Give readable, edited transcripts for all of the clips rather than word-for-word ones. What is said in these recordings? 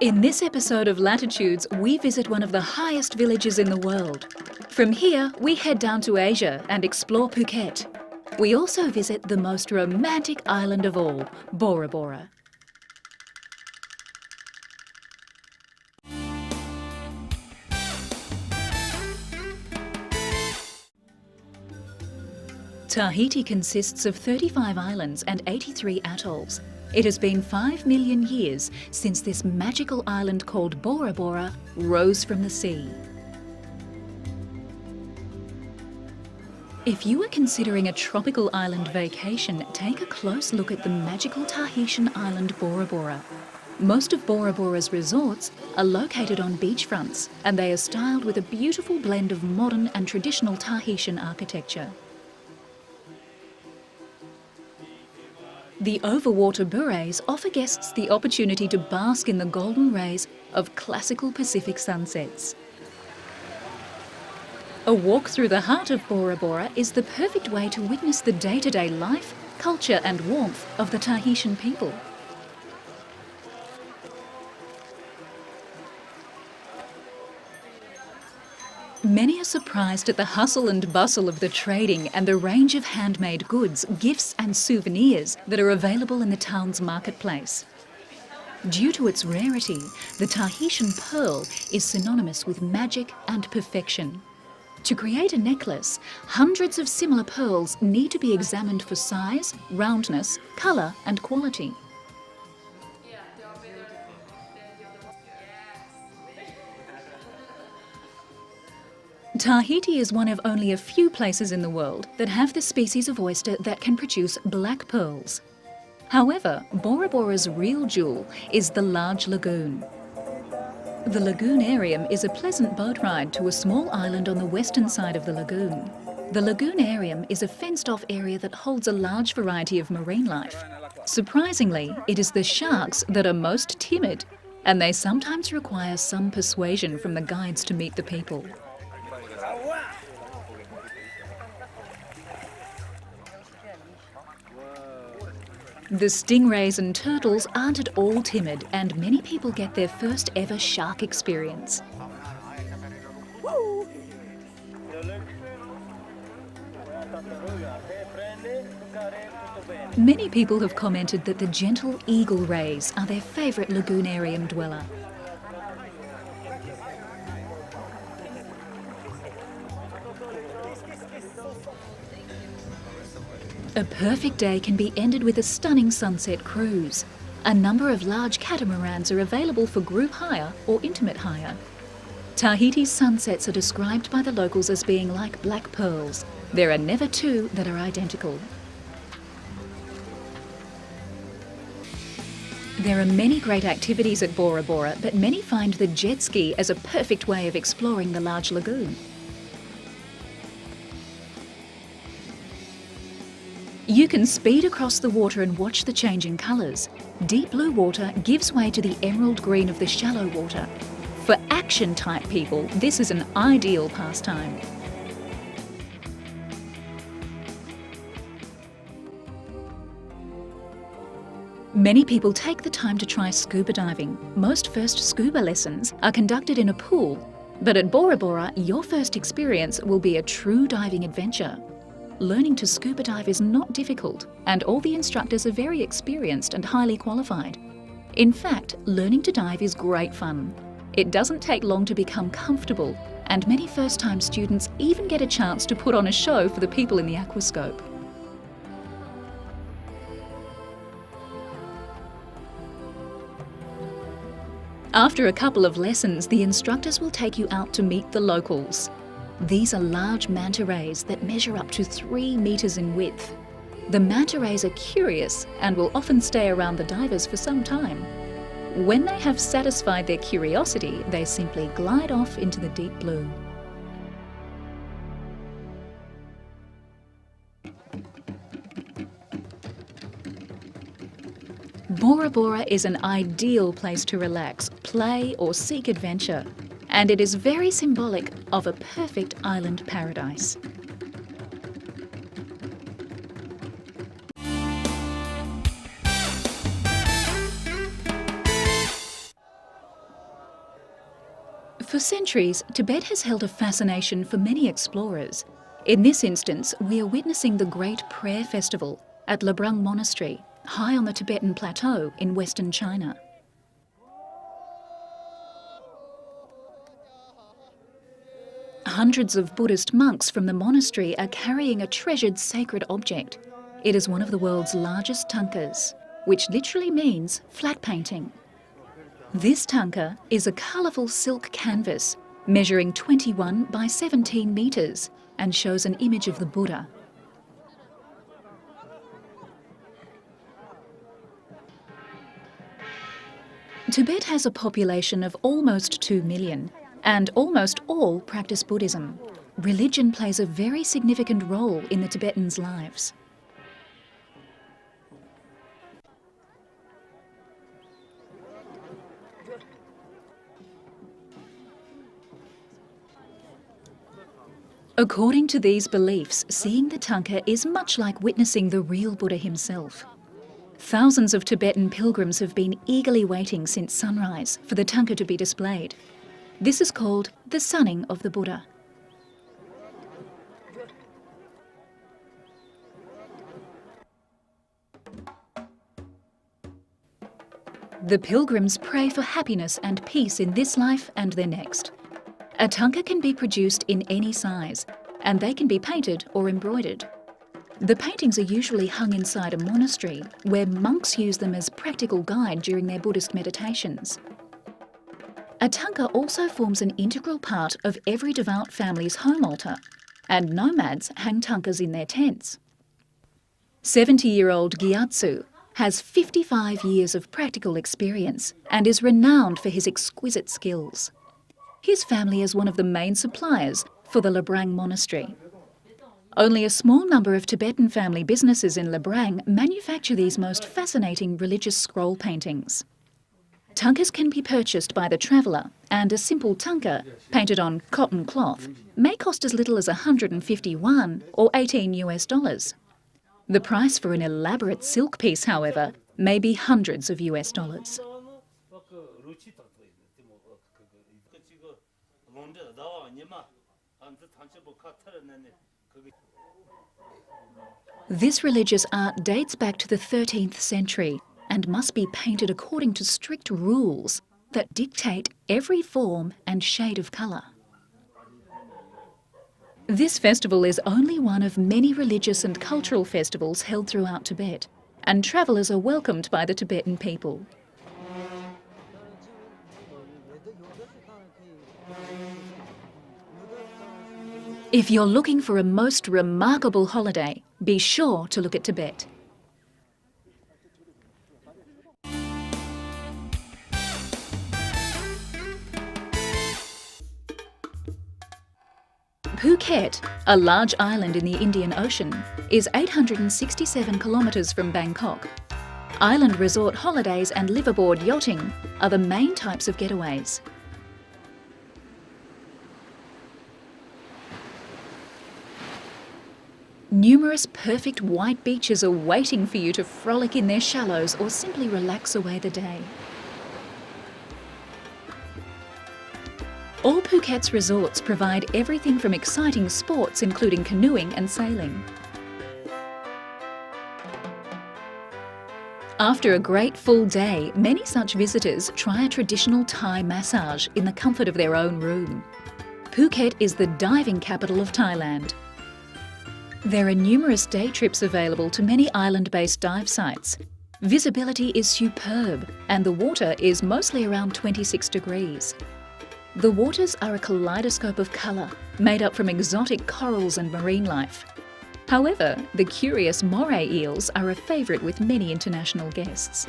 In this episode of Latitudes, we visit one of the highest villages in the world. From here, we head down to Asia and explore Phuket. We also visit the most romantic island of all, Bora Bora. Tahiti consists of 35 islands and 83 atolls. It has been 5 million years since this magical island called Bora Bora rose from the sea. If you are considering a tropical island vacation, take a close look at the magical Tahitian island Bora Bora. Most of Bora Bora's resorts are located on beachfronts, and they are styled with a beautiful blend of modern and traditional Tahitian architecture. The overwater bures offer guests the opportunity to bask in the golden rays of classical Pacific sunsets. A walk through the heart of Bora Bora is the perfect way to witness the day-to-day life, culture and warmth of the Tahitian people. Many are surprised at the hustle and bustle of the trading and the range of handmade goods, gifts and souvenirs that are available in the town's marketplace. Due to its rarity, the Tahitian pearl is synonymous with magic and perfection. To create a necklace, hundreds of similar pearls need to be examined for size, roundness, colour and quality. Tahiti is one of only a few places in the world that have the species of oyster that can produce black pearls. However, Bora Bora's real jewel is the large lagoon. The lagoonarium is a pleasant boat ride to a small island on the western side of the lagoon. The lagoonarium is a fenced-off area that holds a large variety of marine life. Surprisingly, it is the sharks that are most timid, and they sometimes require some persuasion from the guides to meet the people. The stingrays and turtles aren't at all timid, and many people get their first ever shark experience. Many people have commented that the gentle eagle rays are their favourite lagoonarium dweller. A perfect day can be ended with a stunning sunset cruise. A number of large catamarans are available for group hire or intimate hire. Tahiti's sunsets are described by the locals as being like black pearls. There are never two that are identical. There are many great activities at Bora Bora, but many find the jet ski as a perfect way of exploring the large lagoon. You can speed across the water and watch the changing colours. Deep blue water gives way to the emerald green of the shallow water. For action-type people, this is an ideal pastime. Many people take the time to try scuba diving. Most first scuba lessons are conducted in a pool, but at Bora Bora, your first experience will be a true diving adventure. Learning to scuba dive is not difficult, and all the instructors are very experienced and highly qualified. In fact, learning to dive is great fun. It doesn't take long to become comfortable, and many first-time students even get a chance to put on a show for the people in the aquascope. After a couple of lessons, the instructors will take you out to meet the locals. These are large manta rays that measure up to 3 meters in width. The manta rays are curious and will often stay around the divers for some time. When they have satisfied their curiosity, they simply glide off into the deep blue. Bora Bora is an ideal place to relax, play or seek adventure, and it is very symbolic of a perfect island paradise. For centuries, Tibet has held a fascination for many explorers. In this instance, we are witnessing the Great Prayer Festival at Labrang Monastery, high on the Tibetan Plateau in western China. Hundreds of Buddhist monks from the monastery are carrying a treasured sacred object. It is one of the world's largest tankas, which literally means flat painting. This tanka is a colourful silk canvas measuring 21 by 17 metres and shows an image of the Buddha. Tibet has a population of almost 2 million, and almost all practice Buddhism. Religion plays a very significant role in the Tibetans' lives. According to these beliefs, seeing the tanka is much like witnessing the real Buddha himself. Thousands of Tibetan pilgrims have been eagerly waiting since sunrise for the tanka to be displayed. This is called the sunning of the Buddha. The pilgrims pray for happiness and peace in this life and their next. A tanka can be produced in any size, and they can be painted or embroidered. The paintings are usually hung inside a monastery, where monks use them as practical guide during their Buddhist meditations. A tanka also forms an integral part of every devout family's home altar, and nomads hang tankas in their tents. 70-year-old Gyatso has 55 years of practical experience and is renowned for his exquisite skills. His family is one of the main suppliers for the Labrang Monastery. Only a small number of Tibetan family businesses in Labrang manufacture these most fascinating religious scroll paintings. Tankas can be purchased by the traveller, and a simple tanka, painted on cotton cloth, may cost as little as 151 or $18. The price for an elaborate silk piece, however, may be hundreds of US. This religious art dates back to the 13th century and must be painted according to strict rules that dictate every form and shade of colour. This festival is only one of many religious and cultural festivals held throughout Tibet, and travellers are welcomed by the Tibetan people. If you're looking for a most remarkable holiday, be sure to look at Tibet. Phuket, a large island in the Indian Ocean, is 867 kilometres from Bangkok. Island resort holidays and liveaboard yachting are the main types of getaways. Numerous perfect white beaches are waiting for you to frolic in their shallows or simply relax away the day. All Phuket's resorts provide everything from exciting sports including canoeing and sailing. After a great full day, many such visitors try a traditional Thai massage in the comfort of their own room. Phuket is the diving capital of Thailand. There are numerous day trips available to many island-based dive sites. Visibility is superb and the water is mostly around 26 degrees. The waters are a kaleidoscope of colour, made up from exotic corals and marine life. However, the curious moray eels are a favourite with many international guests.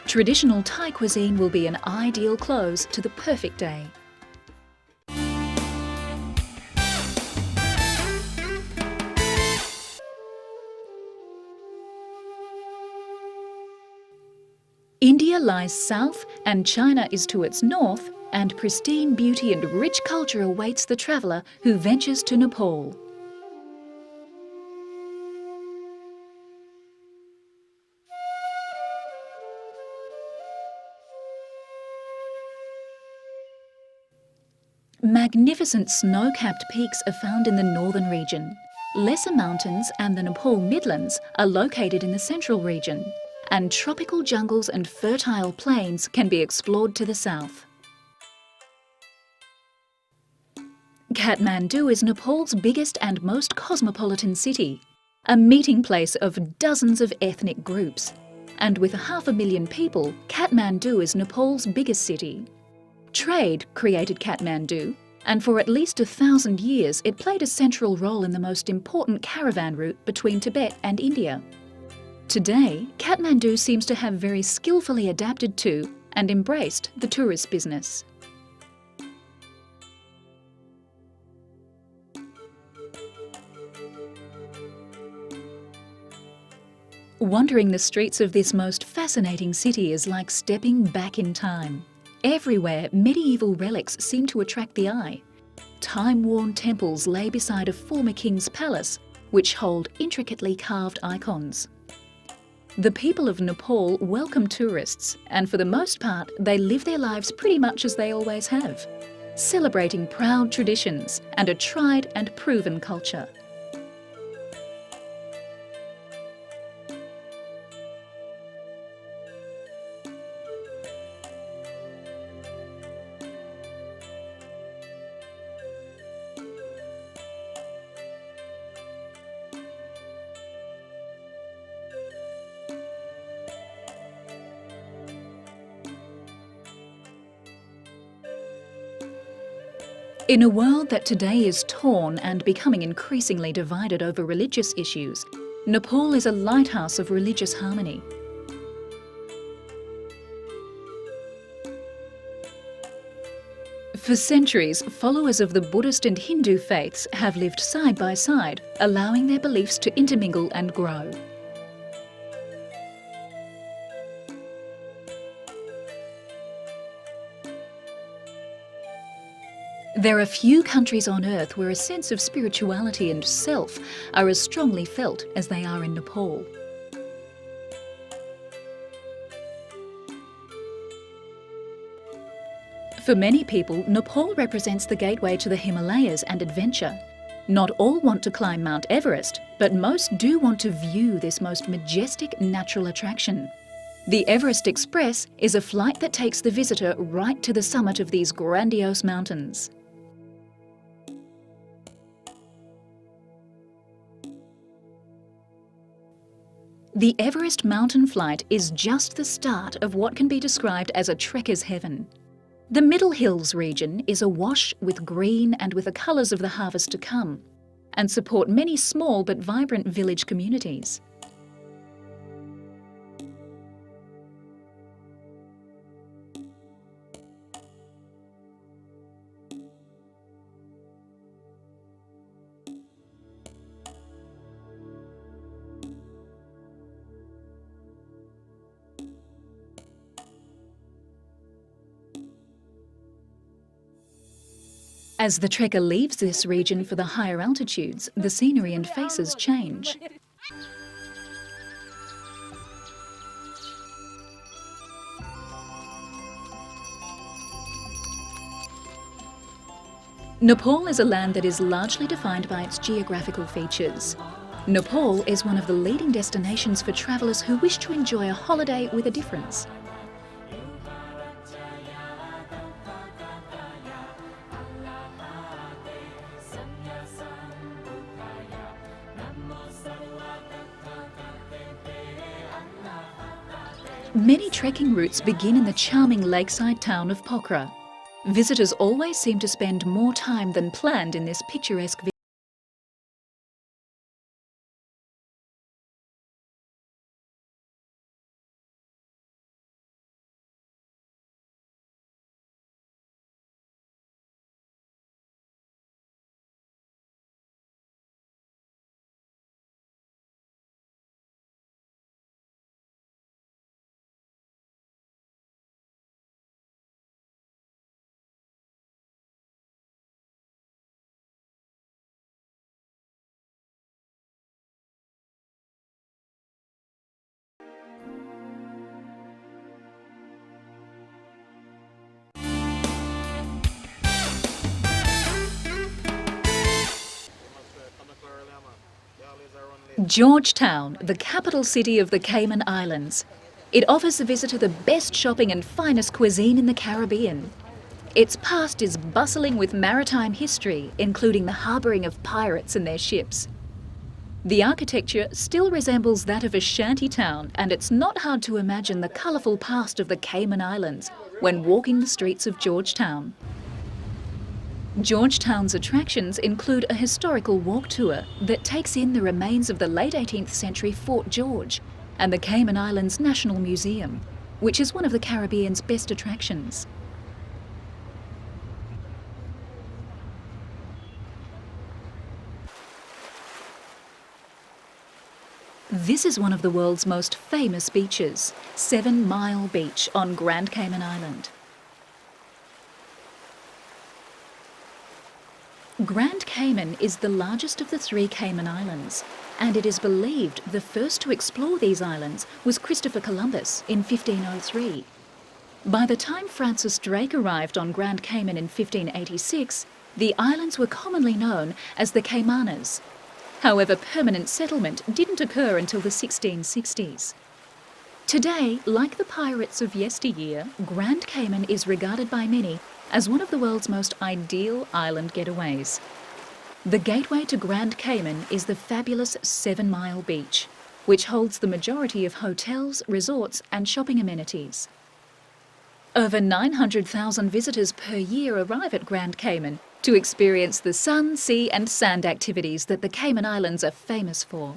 Traditional Thai cuisine will be an ideal close to the perfect day. India lies south and China is to its north, and pristine beauty and rich culture awaits the traveller who ventures to Nepal. Magnificent snow-capped peaks are found in the northern region. Lesser mountains and the Nepal Midlands are located in the central region, and tropical jungles and fertile plains can be explored to the south. Kathmandu is Nepal's biggest and most cosmopolitan city, a meeting place of dozens of ethnic groups. And with 500,000 people, Kathmandu is Nepal's biggest city. Trade created Kathmandu, and for at least 1,000 years it played a central role in the most important caravan route between Tibet and India. Today, Kathmandu seems to have very skillfully adapted to and embraced the tourist business. Wandering the streets of this most fascinating city is like stepping back in time. Everywhere, medieval relics seem to attract the eye. Time-worn temples lay beside a former king's palace, which hold intricately carved icons. The people of Nepal welcome tourists, and for the most part, they live their lives pretty much as they always have, celebrating proud traditions and a tried and proven culture. In a world that today is torn and becoming increasingly divided over religious issues, Nepal is a lighthouse of religious harmony. For centuries, followers of the Buddhist and Hindu faiths have lived side by side, allowing their beliefs to intermingle and grow. There are few countries on earth where a sense of spirituality and self are as strongly felt as they are in Nepal. For many people, Nepal represents the gateway to the Himalayas and adventure. Not all want to climb Mount Everest, but most do want to view this most majestic natural attraction. The Everest Express is a flight that takes the visitor right to the summit of these grandiose mountains. The Everest mountain flight is just the start of what can be described as a trekker's heaven. The Middle Hills region is awash with green and with the colours of the harvest to come, and support many small but vibrant village communities. As the trekker leaves this region for the higher altitudes, the scenery and faces change. Nepal is a land that is largely defined by its geographical features. Nepal is one of the leading destinations for travellers who wish to enjoy a holiday with a difference. Many trekking routes begin in the charming lakeside town of Pokhara. Visitors always seem to spend more time than planned in this picturesque village. Georgetown, the capital city of the Cayman Islands. It offers the visitor the best shopping and finest cuisine in the Caribbean. Its past is bustling with maritime history, including the harbouring of pirates and their ships. The architecture still resembles that of a shanty town, and it's not hard to imagine the colourful past of the Cayman Islands when walking the streets of Georgetown. Georgetown's attractions include a historical walk tour that takes in the remains of the late 18th century Fort George and the Cayman Islands National Museum, which is one of the Caribbean's best attractions. This is one of the world's most famous beaches, 7 Mile Beach on Grand Cayman Island. Grand Cayman is the largest of the 3 Cayman Islands, and it is believed the first to explore these islands was Christopher Columbus in 1503. By the time Francis Drake arrived on Grand Cayman in 1586, the islands were commonly known as the Caymanas. However, permanent settlement didn't occur until the 1660s. Today, like the pirates of yesteryear, Grand Cayman is regarded by many as one of the world's most ideal island getaways. The gateway to Grand Cayman is the fabulous 7 Mile Beach, which holds the majority of hotels, resorts and shopping amenities. Over 900,000 visitors per year arrive at Grand Cayman to experience the sun, sea and sand activities that the Cayman Islands are famous for.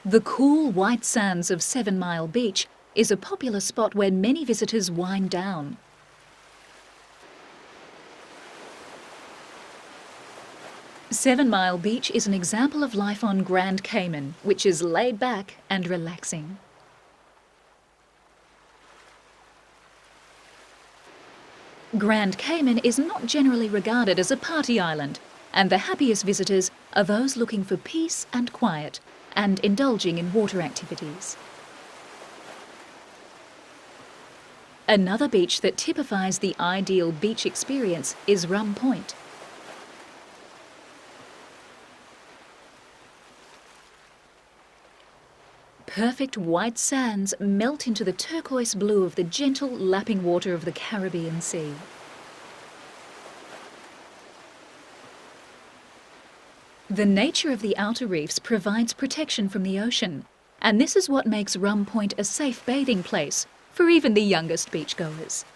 The cool white sands of 7 Mile Beach is a popular spot where many visitors wind down. Seven Mile Beach is an example of life on Grand Cayman, which is laid back and relaxing. Grand Cayman is not generally regarded as a party island, and the happiest visitors are those looking for peace and quiet and indulging in water activities. Another beach that typifies the ideal beach experience is Rum Point. Perfect white sands melt into the turquoise blue of the gentle lapping water of the Caribbean Sea. The nature of the outer reefs provides protection from the ocean, and this is what makes Rum Point a safe bathing place for even the youngest beachgoers.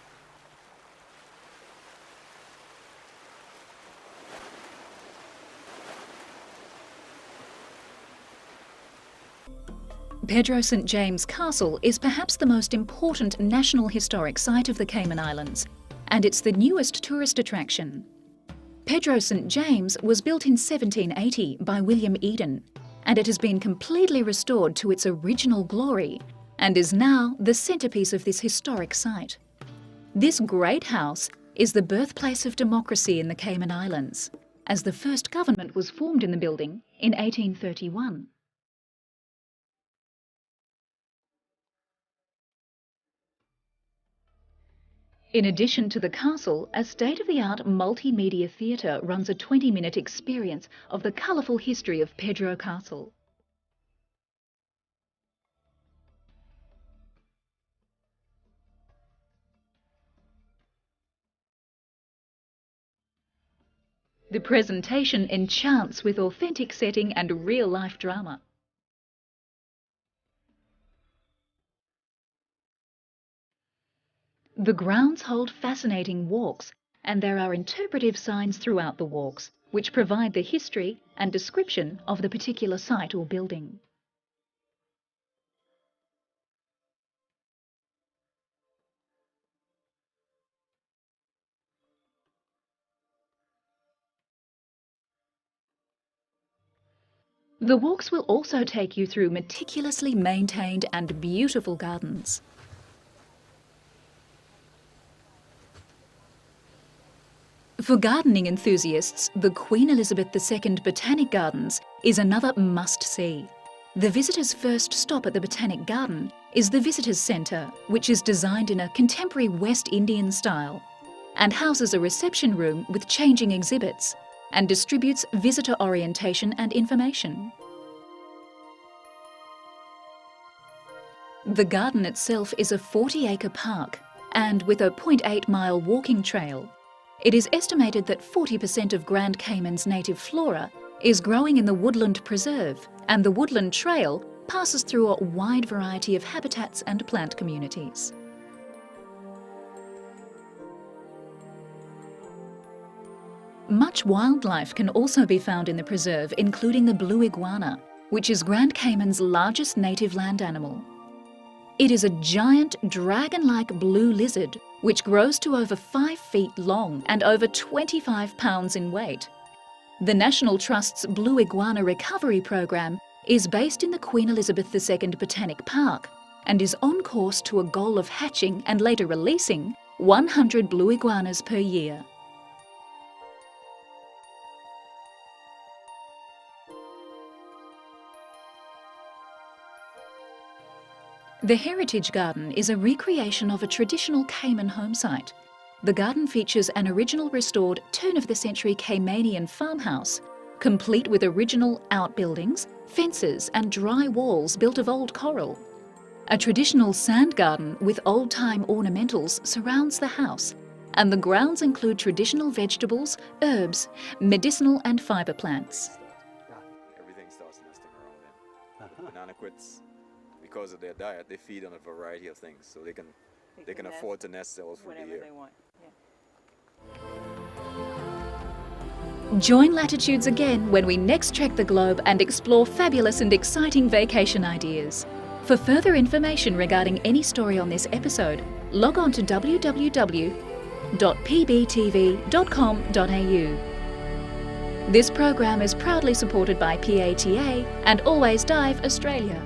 Pedro St. James Castle is perhaps the most important National Historic Site of the Cayman Islands, and it's the newest tourist attraction. Pedro St. James was built in 1780 by William Eden, and it has been completely restored to its original glory and is now the centrepiece of this historic site. This great house is the birthplace of democracy in the Cayman Islands, as the first government was formed in the building in 1831. In addition to the castle, a state-of-the-art multimedia theatre runs a 20-minute experience of the colourful history of Pedro Castle. The presentation enchants with authentic setting and real-life drama. The grounds hold fascinating walks, and there are interpretive signs throughout the walks, which provide the history and description of the particular site or building. The walks will also take you through meticulously maintained and beautiful gardens. For gardening enthusiasts, the Queen Elizabeth II Botanic Gardens is another must-see. The visitor's first stop at the Botanic Garden is the Visitors Centre, which is designed in a contemporary West Indian style and houses a reception room with changing exhibits and distributes visitor orientation and information. The garden itself is a 40-acre park, and with a 0.8-mile walking trail, it is estimated that 40% of Grand Cayman's native flora is growing in the Woodland Preserve, and the Woodland Trail passes through a wide variety of habitats and plant communities. Much wildlife can also be found in the preserve, including the blue iguana, which is Grand Cayman's largest native land animal. It is a giant dragon-like blue lizard which grows to over 5 feet long and over 25 pounds in weight. The National Trust's Blue Iguana Recovery Program is based in the Queen Elizabeth II Botanic Park and is on course to a goal of hatching and later releasing 100 blue iguanas per year. The Heritage Garden is a recreation of a traditional Cayman home site. The garden features an original restored turn-of-the-century Caymanian farmhouse, complete with original outbuildings, fences and dry walls built of old coral. A traditional sand garden with old-time ornamentals surrounds the house, and the grounds include traditional vegetables, herbs, medicinal and fibre plants. Everything starts nesting around them. Banana quits, because of their diet, they feed on a variety of things, so they can afford to nest cells for the year. They want. Join Latitudes again when we next trek the globe and explore fabulous and exciting vacation ideas. For further information regarding any story on this episode, log on to www.pbtv.com.au. This program is proudly supported by PATA and Always Dive Australia.